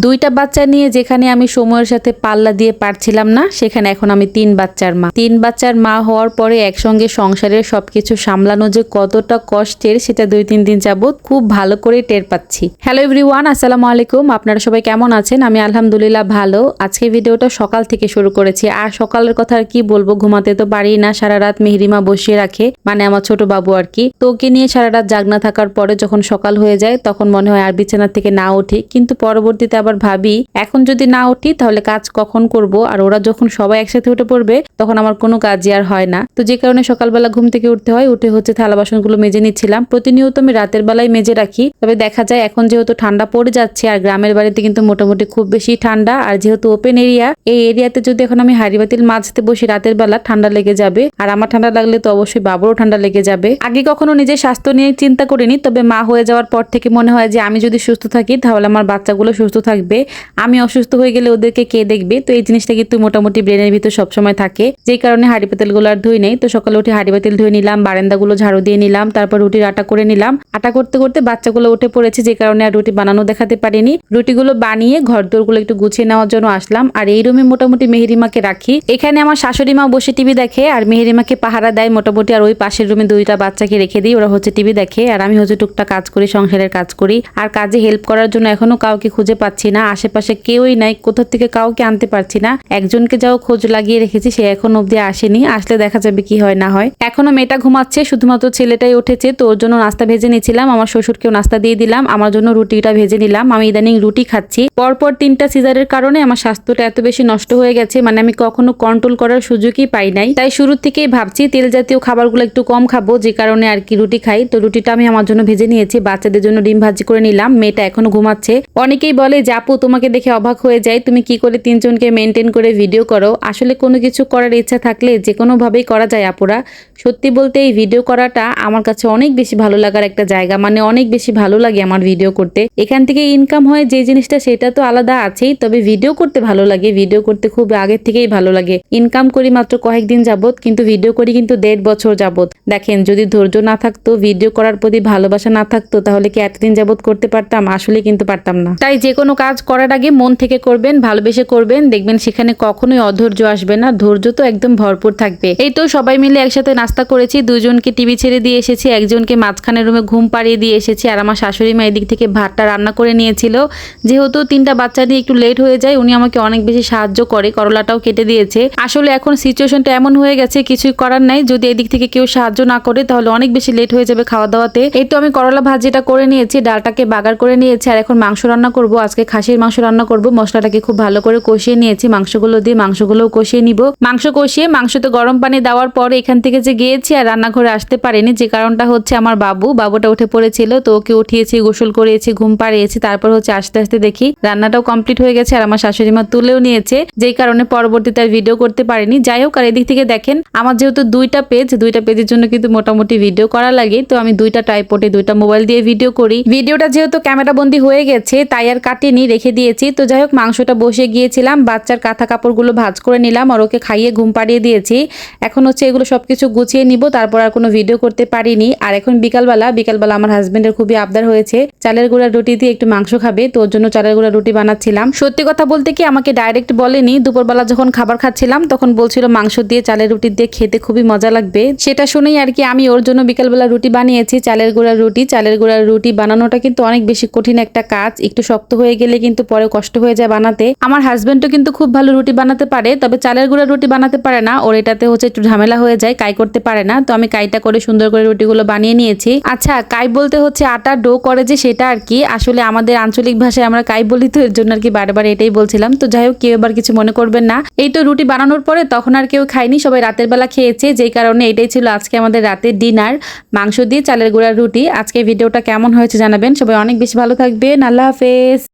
দুইটা বাচ্চা নিয়ে যেখানে আমি সময়ের সাথে পাল্লা দিয়ে পারছিলাম না, সেখানে এখন আমি 3 বাচ্চার মা। 3 বাচ্চার মা হওয়ার পরে একসঙ্গে সংসারের সবকিছু সামলানো যে কতটা কষ্টের সেটা 2-3 দিন যাবত খুব ভালো করে টের পাচ্ছি। হ্যালো এভরিওয়ান, আসসালামু আলাইকুম। আপনারা সবাই কেমন আছেন? আমি আলহামদুলিল্লাহ ভালো। আজকে ভিডিওটা সকাল থেকে শুরু করেছি। আর সকালের কথা আর কি বলবো, ঘুমাতে তো পারি না, সারা রাত মেহরিমা বসিয়ে রাখে, মানে আমার ছোট বাবু আর কি। তো ওকে নিয়ে সারা রাত জাগনা থাকার পরে যখন সকাল হয়ে যায় তখন মনে হয় আর বিছানা থেকে না উঠি, কিন্তু পরবর্তীতে আবার ভাবি এখন যদি না উঠি তাহলে কাজ কখন করব, আর ওরা যখন সবাই একসাথে উঠে পড়বে তখন আমার কোনো কাজই আর হয় না। তো যে কারণে সকালবেলা ঘুম থেকে উঠতে হয়, উঠে হচ্ছে থালা বাসনগুলো মেজে নিচ্ছিলাম। প্রতিনিয়ত আমি রাতের বেলায় মেজে রাখি, তবে দেখা যায় এখন যেহেতু ঠান্ডা পড়ে যাচ্ছে আর গ্রামের বাড়িতে কিন্তু মোটামুটি খুব বেশি ঠান্ডা, আর যেহেতু ওপেন এরিয়া, এই এরিয়াতে যদি এখন আমি হাঁড়ি বাতিল মাজতে বসি রাতের বেলা ঠান্ডা লেগে যাবে, আর আমার ঠান্ডা লাগলে তো অবশ্যই বাবুরও ঠান্ডা লেগে যাবে। আগে কখনো নিজের স্বাস্থ্য নিয়ে চিন্তা করিনি, তবে মা হয়ে যাওয়ার পর থেকে মনে হয় যে আমি যদি সুস্থ থাকি তাহলে আমার বাচ্চাগুলো সুস্থ থাকবে, আমি অসুস্থ হয়ে গেলে ওদেরকে কে দেখবে। তো এই জিনিসটা কিন্তু মোটামুটি ব্রেনের ভিতর সবসময় থাকে, যেই কারণে হাঁড়ি পাতিলগুলো আর ধুই নেই। তো সকালে উঠে হাঁড়ি পাতিল ধুয়ে নিলাম, বারান্দাগুলো ঝাড়ু দিয়ে নিলাম, তারপর রুটির আটা করে নিলাম। আটা করতে করতে বাচ্চাগুলো উঠে পড়েছে, যে কারণে আর রুটি বানানো দেখাতে পারিনি। রুটিগুলো বানিয়ে ঘর দোরগুলো একটু গুছিয়ে নেওয়ার জন্য আসলাম। আর এই রুমে মোটামুটি মেহেরিমাকে রাখি। এখানে আমার শাশুড়ি মা বসে টিভি দেখে আর মেহেরিমাকে পাহারা দেয় মোটামুটি। আর ওই পাশের রুমে 2টা বাচ্চাকে রেখে দিই, ওরা হচ্ছে টিভি দেখে, আর আমি হচ্ছে টুকটাক কাজ করি, সংসারের কাজ করি। আর কাজে হেল্প করার জন্য এখনো কাউকে খুঁজে পাচ্ছি না, আশেপাশে কেউই নাই, কোথা থেকে কাউকে আনতে পারছি না। একজনকে যাও খোঁজ লাগিয়ে রেখেছি, সে এখন অব্দি আসেনি, আসলে দেখা যাবে কি হয় না হয়। এখনো মেয়েটা ঘুমাচ্ছে, শুধুমাত্র ছেলেটাই উঠেছে। তো ওর জন্য নাস্তা ভেজে নিচ্ছিলাম, আমার শ্বশুরকেও নাস্তা দিয়ে দিলাম, আমার জন্য রুটিটা ভেজে নিলাম। আমি ইদানিং রুটি খাচ্ছি, পরপর 3টা সিজারের কারণে আমার স্বাস্থ্যটা এত বেশি নষ্ট হয়ে গেছে, মানে আমি কখনো কন্ট্রোল করার সুযোগই পাই নাই। তাই শুরু থেকেই ভাবছি তেল জাতীয় খাবারগুলো একটু কম খাবো, যে কারণে আর কি রুটি খাই। তো রুটিটা আমি আমার জন্য ভেজে নিয়েছি, বাচ্চাদের জন্য ডিম ভাজি করে নিলাম। মেয়েটা এখনো ঘুমাচ্ছে। অনেকেই বলে যে আপু তোমাকে দেখে অবাক হয়ে যায়, তুমি কি করে 3 জনকে মেনটেন করে ভিডিও করো। আসলে কোনো কিছু করার ইচ্ছা থাকলে যে কোনো ভাবেই করা যায় আপুরা। সত্যি বলতে এই ভিডিও করাটা আমার কাছে অনেক বেশি ভালো লাগার একটা জায়গা, মানে অনেক বেশি ভালো লাগে আমার ভিডিও করতে। এখান থেকে ইনকাম হয় যে জিনিসটা সেটা তো আলাদা আছেই, তবে ভিডিও করতে ভালো লাগে, ভিডিও করতে খুব আগের থেকেই ভালো লাগে। ইনকাম করি মাত্র কয়েকদিন যাবত, কিন্তু ভিডিও করি কিন্তু 1.5 বছর যাবত। দেখেন, যদি ধৈর্য না থাকতো, ভিডিও করার প্রতি ভালোবাসা না থাকতো, তাহলে কি এতদিন যাবত করতে পারতাম? আসলে কিন্তু পারতাম না। তাই যে কোনো কাজ করার আগে মন থেকে করবেন, ভালোবেসে করবেন, দেখবেন সেখানে কখনোই অধৈর্য আসবে না, ধৈর্য তো একদম ভরপুর থাকবে। এই তো সবাই মিলে একসাথে নাস্তা করেছি, 2 জনকে টিভি ছেড়ে দিয়ে এসেছি, একজনকে মাঝখানের রুমে ঘুম পাড়িয়ে দিয়ে এসেছি, আর আমার শাশুড়ি মা এদিক থেকে ভাতটা রান্না করে নিয়েছিল। যেহেতু 3টা বাচ্চা নিয়ে একটু লেট হয়ে যায়, উনি আমাকে অনেক বেশি সাহায্য করে, করলাটাও কেটে দিয়েছে। আসলে এখন সিচুয়েশনটা এমন হয়ে গেছে, কিছুই করার নাই, যদি এদিক থেকে কেউ সাহায্য না করে তাহলে অনেক বেশি লেট হয়ে যাবে খাওয়া দাওয়াতে। এই তো আমি করলা ভাজিটা করে নিয়েছি, ডালটাকে বাগার করে নিয়েছি, আর এখন মাংস রান্না করব। আজকে খাসির মাংস রান্না করব। মশলাটাকে খুব ভালো করে কষিয়ে নিয়েছি, মাংসগুলো দিয়ে মাংসগুলোও কষিয়ে নিব। মাংস কষিয়ে মাংসতে গরম পানি দেওয়ার পরে এখান থেকে যে গিয়েছি আর রান্নাঘরে আসতে পারিনি, যে কারণটা হচ্ছে আমার বাবুটা উঠে পড়েছিল, তো ওকে উঠিয়েছি, গোসল করিয়েছি, ঘুম পাড়িয়েছি, তারপর হচ্ছে আস্তে আস্তে দেখি রান্নাটাও কমপ্লিট হয়ে গেছে, আর আমার শাশুড়ি মা তুলেও নিয়েছে, যেই কারণে পরবর্তীতে আর ভিডিও করতে পারিনি। যাই হোক, আর এদিক থেকে দেখেন আমার যেহেতু 2টা পেজের জন্য কিন্তু মোটামুটি ভিডিও করা লাগে, তো আমি 2টা ট্রাইপডে 2টা মোবাইল দিয়ে ভিডিও করি। ভিডিওটা যেহেতু ক্যামেরা বন্দি হয়ে গেছে তাই আর কাটিনি, রেখে দিয়েছি। তো যাই হোক, মাংসটা বসিয়ে গিয়েছিলাম, বাচ্চার কাঁথা কাপড়গুলো ভাঁজ করে নিলাম, আর ওকে খাইয়ে ঘুম পাড়িয়ে দিয়েছি। এখন হচ্ছে এগুলো সবকিছু গুছিয়ে নিব, তারপর আর কোনো ভিডিও করতে পারিনি। আর এখন বিকালবেলা আমার হাজবেন্ডের খুবই আবদার হয়েছে, চালের গুঁড়া রুটি দিয়ে একটু মাংস খাবে, তো ওর জন্য চালের গুঁড়া রুটি বানাচ্ছিলাম। সত্যি কথা বলতে কি, আমাকে ডাইরেক্ট বলেনি, দুপুরবেলা যখন খাবার খাচ্ছিলাম তখন বলছিল মাংস দিয়ে চালের রুটি দিয়ে খেতে খুবই মজা লাগবে। সেটা শুনেই আর কি আমি ওর জন্য বিকালবেলা রুটি বানিয়েছি, চালের গুঁড়ার রুটি বানানোটা কিন্তু অনেক বেশি কঠিন একটা কাজ, একটু শক্ত হয়ে গেলে কিন্তু পরে কষ্ট হয়ে যায় বানাতে। আমার হাজবেন্ডও কিন্তু খুব ভালো রুটি বানাতে পারে, তবে চালের গুঁড়ার রুটি বানাতে পারে না, ওর এটাতে হচ্ছে একটু ঝামেলা হয়ে যায়, কাই করতে পারে না। তো আমি কাইটা করে সুন্দর করে রুটিগুলো বানিয়ে নিয়েছি। আচ্ছা, কাই বলতে হচ্ছে আটার ডো করে যে সেটা আর কি, আসলে আমাদের আঞ্চলিক ভাষায় আমরা কাই বলি, তো এর জন্য আর কি বারবার এটাই বলছিলাম। তো যাই হোক, কেউ এবার কিছু মনে করবেন না। এই তো রুটি বানানোর পরে তখন আর কেউ খায়নি, সবাই রাতের বেলা খেয়েছে, যেই কারণে এটাই ছিল আজকে আমাদের রাতের ডিনার, মাংস দিয়ে চালের গুঁড়ার রুটি। আজকে ভিডিওটা কেমন হয়েছে জানাবেন। সবাই অনেক বেশি ভালো থাকবেন। আল্লাহ হাফেজ।